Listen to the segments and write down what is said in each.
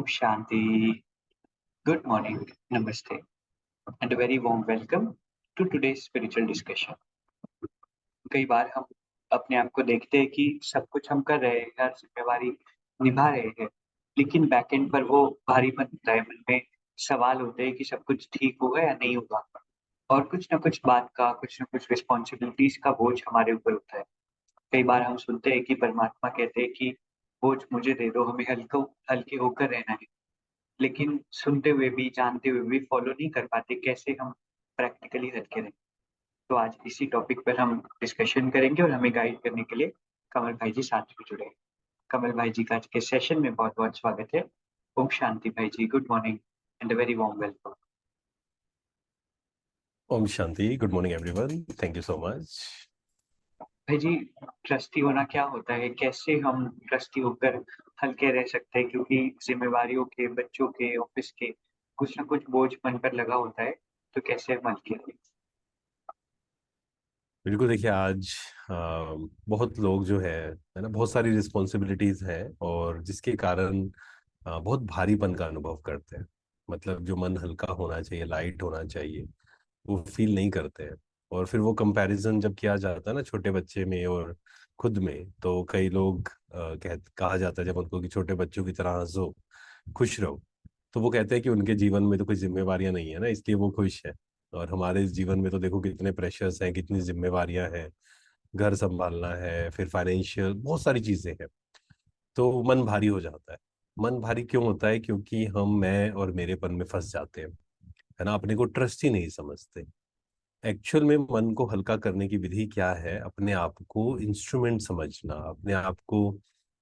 Shanti. Good morning, Namaste, and a very warm welcome to today's spiritual discussion. कई बार हम अपने आप को देखते हैं कि सब कुछ हम कर रहे हैं, हर ज़िम्मेवारी निभा रहे हैं, लेकिन बैक एंड पर वो भारीपन होता है, मन में सवाल होते हैं कि सब कुछ ठीक होगा या नहीं होगा और कुछ न कुछ बात का, कुछ न कुछ रिस्पॉन्सिबिलिटीज़ का बोझ हमारे ऊपर होता है। कई बार हम सुनते हैं कि परमात्मा कहते हैं कि बोझ मुझे दे दो, हमें हल्के होकर रहना है। लेकिन सुनते हुए भी, जानते हुए भी फ़ॉलो नहीं कर पाते, कैसे हम प्रैक्टिकली हटके रहें। तो आज इसी टॉपिक पर हम डिस्कशन करेंगे और हमें गाइड करने के लिए कमल भाई जी साथ में जुड़े हैं। कमल भाई जी का आज के सेशन में बहुत-बहुत स्वागत है। ओम शांति भाई जी, good morning and a very warm welcome. Om Shanti. Good morning, everyone. Thank you so much. भाई जी, ट्रस्टी होना क्या होता है? कैसे हम ट्रस्टी होकर हल्के रह सकते हैं? क्योंकि ज़िम्मेवारियों के, बच्चों के, ऑफ़िस के कुछ न कुछ बोझ मन पर लगा होता है, तो कैसे हम हल्के रहें? बिल्कुल देखिए आज बहुत लोग जो है ना, बहुत सारी रिस्पॉन्सिबिलिटीज है और जिसके कारण बहुत भारीपन का अनुभव करते हैं। मतलब जो मन हल्का होना चाहिए, लाइट होना चाहिए, वो फील नहीं करते हैं। और फिर वो कंपैरिजन जब किया जाता है ना छोटे बच्चे में और खुद में, तो कई लोग कहा जाता है जब उनको कि छोटे बच्चों की तरह हंसो, खुश रहो, तो वो कहते हैं कि उनके जीवन में तो कोई जिम्मेवारियां नहीं है ना, इसलिए वो खुश है। और हमारे इस जीवन में तो देखो कितने प्रेशर्स हैं, कितनी जिम्मेवारियां हैं, घर संभालना है, फिर फाइनेंशियल बहुत सारी चीजें हैं। तो मन भारी हो जाता है। मन भारी क्यों होता है? क्योंकि हम मैं और मेरेपन में फंस जाते हैं, है ना, अपने को ट्रस्ट ही नहीं समझते। एक्चुअल में मन को हल्का करने की विधि क्या है? अपने आप को इंस्ट्रूमेंट समझना, अपने आप को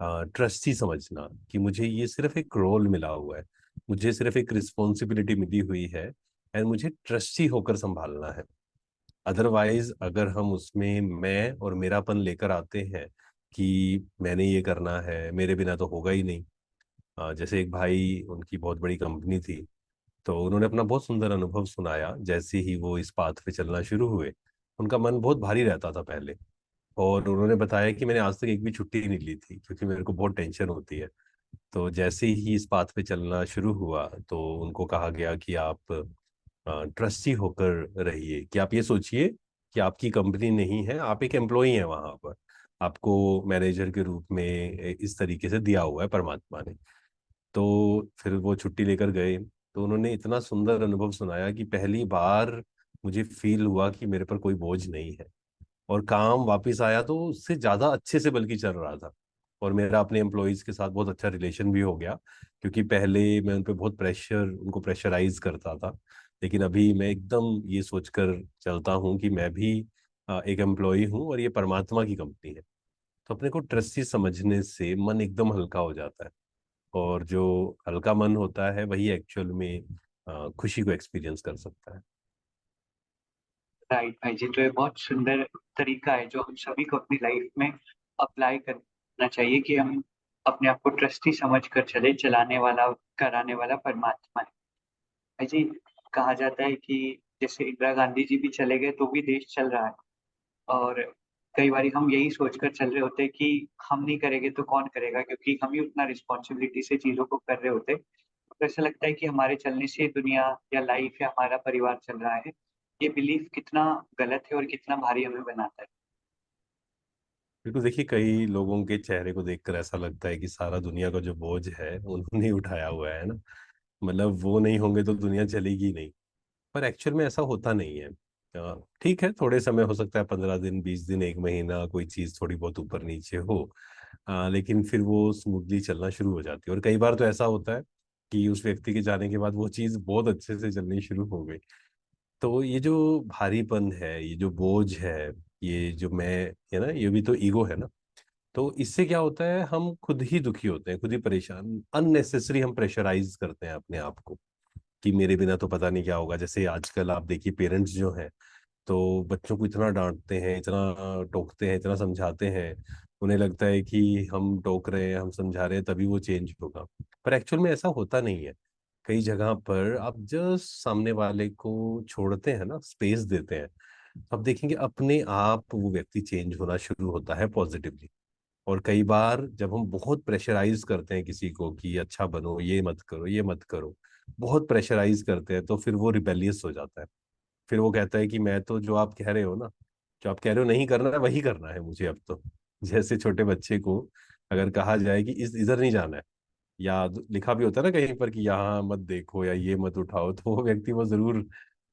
ट्रस्टी समझना कि मुझे ये सिर्फ एक रोल मिला हुआ है, मुझे सिर्फ एक रिस्पॉन्सिबिलिटी मिली हुई है एंड मुझे ट्रस्टी होकर संभालना है। अदरवाइज अगर हम उसमें मैं और मेरापन लेकर आते हैं कि मैंने ये करना है, मेरे बिना तो होगा ही नहीं। जैसे एक भाई, उनकी बहुत बड़ी कंपनी थी, तो उन्होंने अपना बहुत सुंदर अनुभव सुनाया। जैसे ही वो इस पाथ पे चलना शुरू हुए, उनका मन बहुत भारी रहता था पहले। और उन्होंने बताया कि मैंने आज तक एक भी छुट्टी नहीं ली थी क्योंकि मेरे को बहुत टेंशन होती है। तो जैसे ही इस पाथ पे चलना शुरू हुआ, तो उनको कहा गया कि आप ट्रस्टी होकर रहिए, कि आप ये सोचिए कि आपकी कंपनी नहीं है, आप एक एम्प्लॉई हैं वहां पर। आपको मैनेजर के रूप में इस तरीके से दिया हुआ है परमात्मा ने। तो फिर वो छुट्टी लेकर गए, तो उन्होंने इतना सुंदर अनुभव सुनाया कि पहली बार मुझे फील हुआ कि मेरे पर कोई बोझ नहीं है। और काम वापस आया तो उससे ज्यादा अच्छे से बल्कि चल रहा था। और मेरा अपने एम्प्लॉयज के साथ बहुत अच्छा रिलेशन भी हो गया, क्योंकि पहले मैं उन पर बहुत उनको प्रेशराइज करता था। लेकिन अभी मैं एकदम ये सोचकर चलता हूँ कि मैं भी एक एम्प्लॉय हूँ और ये परमात्मा की कंपनी है। तो अपने को ट्रस्टी समझने से मन एकदम हल्का हो जाता है। और जो हल्का मन होता है वही एक्चुअल में खुशी को एक्सपीरियंस कर सकता है। राइट भाई जी, तो ये बहुत सुंदर तरीका है जो हम सभी को अपनी लाइफ में अप्लाई करना चाहिए कि हम अपने आप को ट्रस्टी समझ कर चले, चलाने वाला, कराने वाला परमात्मा है। भाई जी, कहा जाता है कि जैसे इंदिरा गांधी जी भी चले गए तो भी देश चल रहा है और कई बारी हम यही सोचकर चल रहे होते हैं कि हम नहीं करेंगे तो कौन करेगा क्योंकि हम ही उतना रिस्पॉन्सिबिलिटी से चीज़ों को कर रहे होते हैं। तो ऐसा लगता है कि हमारे चलने से दुनिया या लाइफ या हमारा परिवार चल रहा है। ये बिलीफ कितना गलत है और कितना भारी हमें बनाता है। बिल्कुल देखिए, कई लोगों के चेहरे को देखकर ऐसा लगता है कि सारा दुनिया का जो बोझ है उन्होंने ही उठाया हुआ है ना। मतलब वो नहीं होंगे तो दुनिया चलेगी नहीं। पर एक्चुअल में ऐसा होता नहीं है। ठीक है, थोड़े समय हो सकता है, 15 दिन, 20 दिन, एक महीना, कोई चीज थोड़ी बहुत ऊपर नीचे हो। लेकिन फिर वो स्मूथली चलना शुरू हो जाती है। और कई बार तो ऐसा होता है कि उस व्यक्ति के जाने के बाद वो चीज बहुत अच्छे से चलनी शुरू हो गई। तो ये जो भारीपन है, ये जो बोझ है, ये जो मैं, है ना, ये भी तो ईगो है ना। तो इससे क्या होता है, हम खुद ही दुखी होते हैं, खुद ही परेशान, अननेसेसरी हम प्रेशराइज करते हैं अपने आप को कि मेरे बिना तो पता नहीं क्या होगा। जैसे आजकल आप देखिए, पेरेंट्स जो हैं, तो बच्चों को इतना डांटते हैं, इतना टोकते हैं, इतना समझाते हैं। उन्हें लगता है कि हम टोक रहे हैं, हम समझा रहे हैं, तभी वो चेंज होगा। पर एक्चुअल में ऐसा होता नहीं है। कई जगह पर आप जस्ट सामने वाले को छोड़ते हैं ना, स्पेस देते हैं, तो आप देखेंगे अपने आप वो व्यक्ति चेंज होना शुरू होता है पॉजिटिवली। और कई बार जब हम बहुत प्रेशराइज करते हैं किसी को कि अच्छा बनो, ये मत करो, ये मत करो, बहुत प्रेशराइज करते हैं, तो फिर वो रिबेलियस हो जाता है। फिर वो कहता है कि मैं तो जो आप कह रहे हो ना, जो आप कह रहे हो नहीं करना है वही करना है मुझे अब तो। जैसे छोटे बच्चे को अगर कहा जाए कि इस इधर नहीं जाना है, या लिखा भी होता है ना कहीं पर कि यहाँ मत देखो या ये मत उठाओ, तो वो व्यक्ति वो जरूर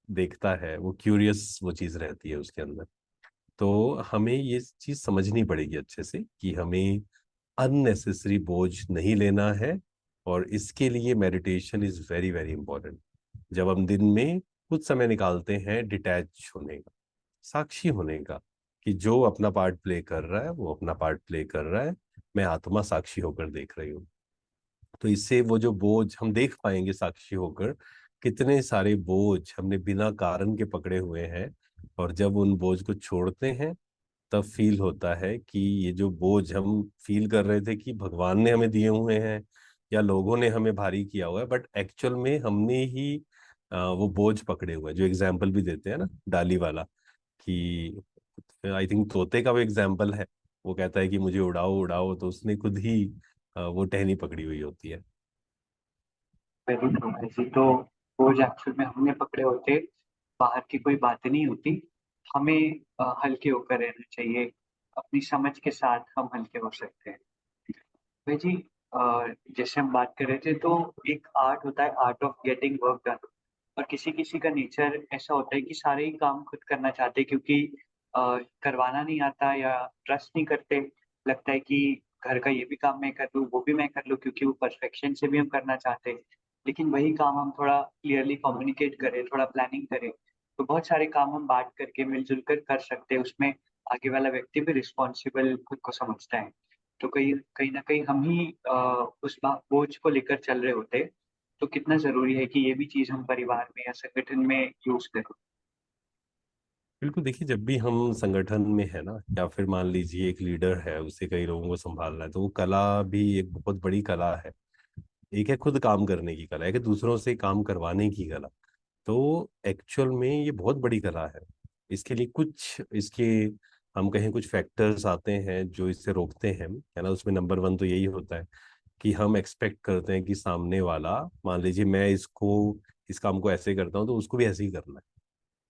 देखता है, वो क्यूरियस वो चीज रहती है उसके अंदर। तो हमें ये चीज समझनी पड़ेगी अच्छे से कि हमें अननेसेसरी बोझ नहीं लेना है। और इसके लिए meditation is very very important. जब हम दिन में कुछ समय निकालते हैं डिटैच होने का, साक्षी होने का, कि जो अपना पार्ट प्ले कर रहा है वो अपना पार्ट प्ले कर रहा है, मैं आत्मा साक्षी होकर देख रही हूँ। तो इससे वो जो बोझ हम देख पाएंगे साक्षी होकर, कितने सारे बोझ हमने बिना कारण के पकड़े हुए हैं। और जब उन बोझ को छोड़ते हैं, तब फील होता है कि ये जो बोझ हम फील कर रहे थे कि भगवान ने हमें दिए हुए हैं या लोगों ने हमें भारी किया हुआ है, बट एक्चुअल में हमने ही वो बोझ पकड़े हुए हैं। जो एग्जाम्पल भी देते हैं ना डाली वाला, कि आई थिंक तोते का वो एग्जाम्पल है, वो कहता है कि मुझे उड़ाओ उड़ाओ, तो उसने खुद ही वो टहनी पकड़ी हुई होती है। Very true. ऐसी तो बोझ एक्चुअल में हमने पकड़े होते, बाहर की कोई बात नहीं होती। हमें हल्के होकर रहना चाहिए, अपनी समझ के साथ हम हल्के हो सकते हैं। भाई जी, अ, जैसे हम बात कर रहे थे, तो एक आर्ट होता है, art of getting work done. और किसी किसी का नेचर ऐसा होता है कि सारे ही काम खुद करना चाहते हैं, क्योंकि करवाना नहीं आता या ट्रस्ट नहीं करते। लगता है कि घर का ये भी काम मैं कर लूँ, वो भी मैं कर लूँ, क्योंकि वो परफेक्शन से भी हम करना चाहते हैं। लेकिन वही काम हम थोड़ा क्लियरली कम्युनिकेट करें, थोड़ा प्लानिंग करें, तो बहुत सारे काम हम बाँट करके मिल-जुल कर कर सकते हैं। उसमें आगे वाला व्यक्ति भी रिस्पॉन्सिबल खुद को समझता है। तो कहीं कहीं न कहीं हम ही उस बोझ को लेकर चल रहे होते हैं। तो कितना ज़रूरी है कि ये भी चीज़ हम परिवार में या संगठन में यूज़ करें। बिल्कुल, देखिए जब भी हम संगठन में है ना, या फिर मान लीजिए एक लीडर है, उसे कई लोगों को संभालना है, तो वो कला भी एक बहुत बड़ी कला है। एक है खुद काम करने की कला, एक है दूसरों से काम करवाने की कला। तो एक्चुअल में ये बहुत बड़ी कला है। इसके लिए कुछ इसके हम कहें कुछ फैक्टर्स आते हैं जो इससे रोकते हैं, है ना। उसमें नंबर वन तो यही होता है कि हम एक्सपेक्ट करते हैं कि सामने वाला, मान लीजिए मैं इसको इस काम को ऐसे करता हूँ तो उसको भी ऐसे ही करना है,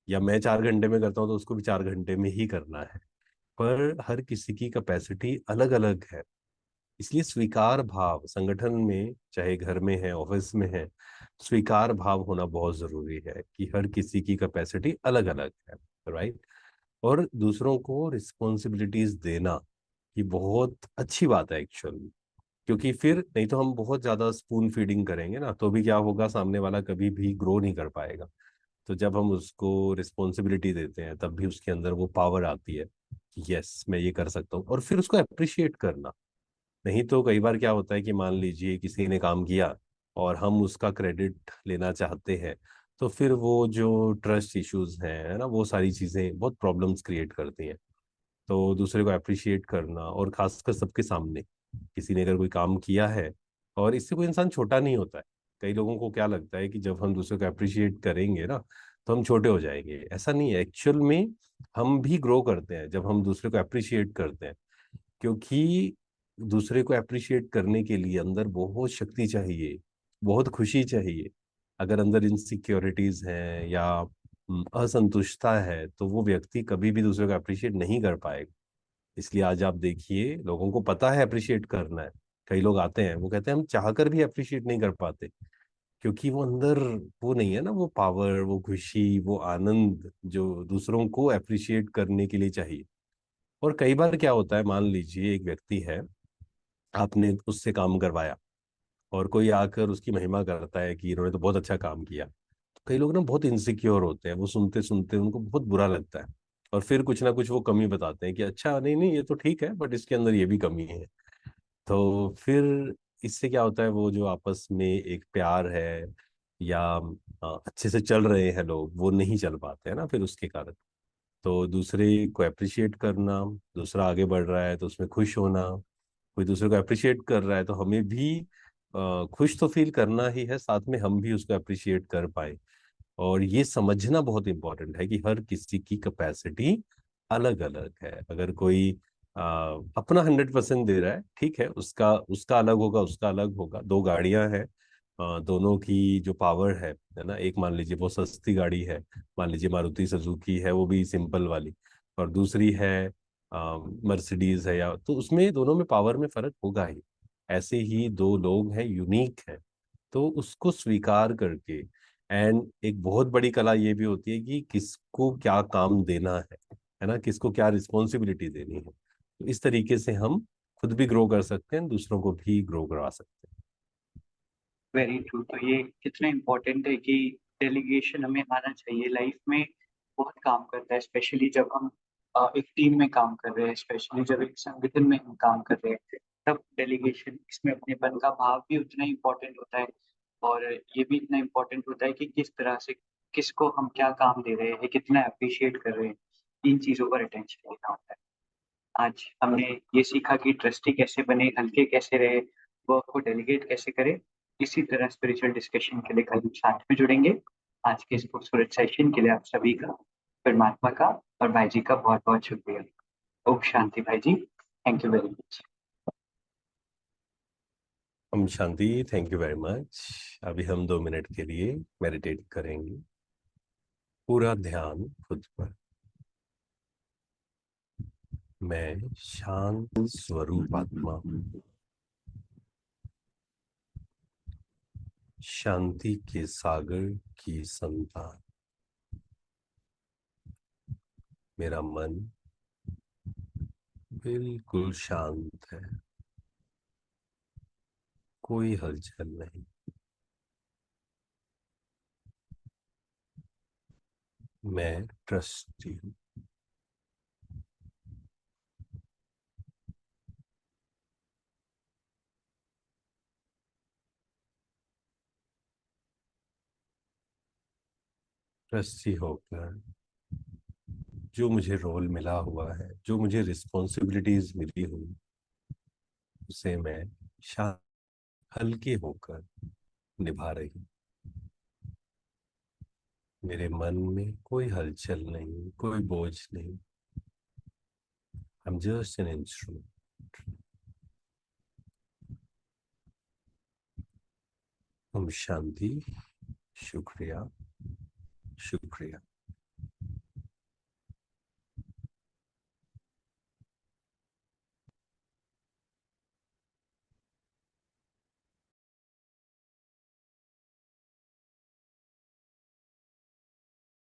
या मैं 4 घंटे में करता हूँ तो उसको भी 4 घंटे में ही करना है। पर हर किसी की कैपेसिटी अलग अलग है। इसलिए स्वीकार भाव संगठन में, चाहे घर में है ऑफिस में है, स्वीकार भाव होना बहुत जरूरी है कि हर किसी की कैपेसिटी अलग अलग है। राइट। और दूसरों को रिस्पॉन्सिबिलिटीज देना ये बहुत अच्छी बात है एक्चुअली। क्योंकि फिर नहीं तो हम बहुत ज्यादा स्पून फीडिंग करेंगे ना, तो भी क्या होगा, सामने वाला कभी भी ग्रो नहीं कर पाएगा। तो जब हम उसको रिस्पॉन्सिबिलिटी देते हैं, तब भी उसके अंदर वो पावर आती है कि यस मैं ये कर सकता हूँ, और फिर उसको अप्रिशिएट करना। नहीं तो कई बार क्या होता है कि मान लीजिए किसी ने काम किया और हम उसका क्रेडिट लेना चाहते हैं, तो फिर वो जो ट्रस्ट इश्यूज हैं, है ना, वो सारी चीजें बहुत प्रॉब्लम्स क्रिएट करती हैं। तो दूसरे को अप्रिशिएट करना, और खासकर सबके सामने किसी ने अगर कोई काम किया है, और इससे कोई इंसान छोटा नहीं होता है। कई लोगों को क्या लगता है कि जब हम दूसरे को अप्रिशिएट करेंगे ना, तो हम छोटे हो जाएंगे। ऐसा नहीं है एक्चुअल में। हम भी ग्रो करते हैं जब हम दूसरे को अप्रिशिएट करते हैं। क्योंकि दूसरे को अप्रिशिएट करने के लिए अंदर बहुत शक्ति चाहिए, बहुत खुशी चाहिए। अगर अंदर इनसिक्योरिटीज हैं या असंतुष्टता है, तो वो व्यक्ति कभी भी दूसरे को अप्रिशिएट नहीं कर पाएगा। इसलिए आज आप देखिए, लोगों को पता है अप्रिशिएट करना है। कई लोग आते हैं, वो कहते हैं हम चाहकर भी अप्रिशिएट नहीं कर पाते, क्योंकि वो अंदर वो नहीं है ना, वो पावर, वो खुशी, वो आनंद जो दूसरों को अप्रिशिएट करने के लिए चाहिए। और कई बार क्या होता है, मान लीजिए एक व्यक्ति है, आपने उससे काम करवाया, और कोई आकर उसकी महिमा करता है कि इन्होंने तो बहुत अच्छा काम किया। तो कई लोग ना बहुत इनसिक्योर होते हैं, वो सुनते सुनते उनको बहुत बुरा लगता है, और फिर कुछ ना कुछ वो कमी बताते हैं कि अच्छा नहीं नहीं ये तो ठीक है, बट इसके अंदर ये भी कमी है। तो फिर इससे क्या होता है, वो जो आपस में एक प्यार है, या अच्छे से चल रहे हैं लोग, वो नहीं चल पाते हैं ना फिर उसके कारण। तो दूसरे को अप्रिशिएट करना, दूसरा आगे बढ़ रहा है तो उसमें खुश होना, कोई दूसरे को अप्रिशिएट कर रहा है तो हमें भी खुश तो फील करना ही है, साथ में हम भी उसको अप्रिशिएट कर पाए। और ये समझना बहुत इंपॉर्टेंट है कि हर किसी की कैपेसिटी अलग अलग है। अगर कोई अपना 100% दे रहा है, ठीक है, उसका उसका अलग होगा, उसका अलग होगा। दो गाड़ियां हैं, दोनों की जो पावर है ना, एक मान लीजिए वो सस्ती गाड़ी है, मान लीजिए मारुति सुजुकी है, वो भी सिंपल वाली, और दूसरी है मर्सिडीज है, या तो उसमें दोनों में पावर में फर्क होगा ही। ऐसे ही दो लोग हैं, यूनिक हैं, तो उसको स्वीकार करके, एंड एक बहुत बड़ी कला ये भी होती है कि किसको क्या काम देना है ना, किसको क्या रिस्पॉन्सिबिलिटी देनी है। तो इस तरीके से हम खुद भी ग्रो कर सकते हैं, दूसरों को भी ग्रो करवा सकते हैं। Very true. तो ये कितना इम्पोर्टेंट है कि डेलीगेशन हमें आना चाहिए लाइफ में। बहुत काम करता है, स्पेशली जब हम एक टीम में काम कर रहे हैं, स्पेशली जब एक संगठन में हम काम कर रहे हैं, तब डेलीगेशन, इसमें अपनेपन का भाव भी उतना इम्पोर्टेंट होता है। और ये भी इतना इम्पोर्टेंट होता है कि किस तरह से किसको हम क्या काम दे रहे हैं, कितना अप्रिशिएट कर रहे हैं, इन चीज़ों पर अटेंशन देना होता है। आज हमने ये सीखा कि ट्रस्टी कैसे बने, हल्के कैसे रहे, वर्क को डेलीगेट कैसे करें। इसी तरह स्पिरिचुअल डिस्कशन के लिए कल हम साथ में जुड़ेंगे। आज के इस खूबसूरत सेशन के लिए आप सभी का, परमात्मा का और भाई जी का बहुत बहुत शुक्रिया। ओम शांति भाई जी, थैंक यू वेरी मच। हम शांति, थैंक यू वेरी मच। अभी हम 2 मिनट के लिए मेडिटेट करेंगे, पूरा ध्यान खुद पर। मैं शांत स्वरूप आत्मा हूँ, शांति के सागर की संतान। मेरा मन बिल्कुल शांत है, कोई हलचल नहीं। मैं ट्रस्टी हूँ। ट्रस्टी होकर जो मुझे रोल मिला हुआ है, जो मुझे रिस्पॉन्सिबिलिटीज मिली हुई, उसे मैं शांत, हल्के होकर निभा रही हूँ। मेरे मन में कोई हलचल नहीं, कोई बोझ नहीं। I am just an instrument. हम शांति। शुक्रिया, शुक्रिया।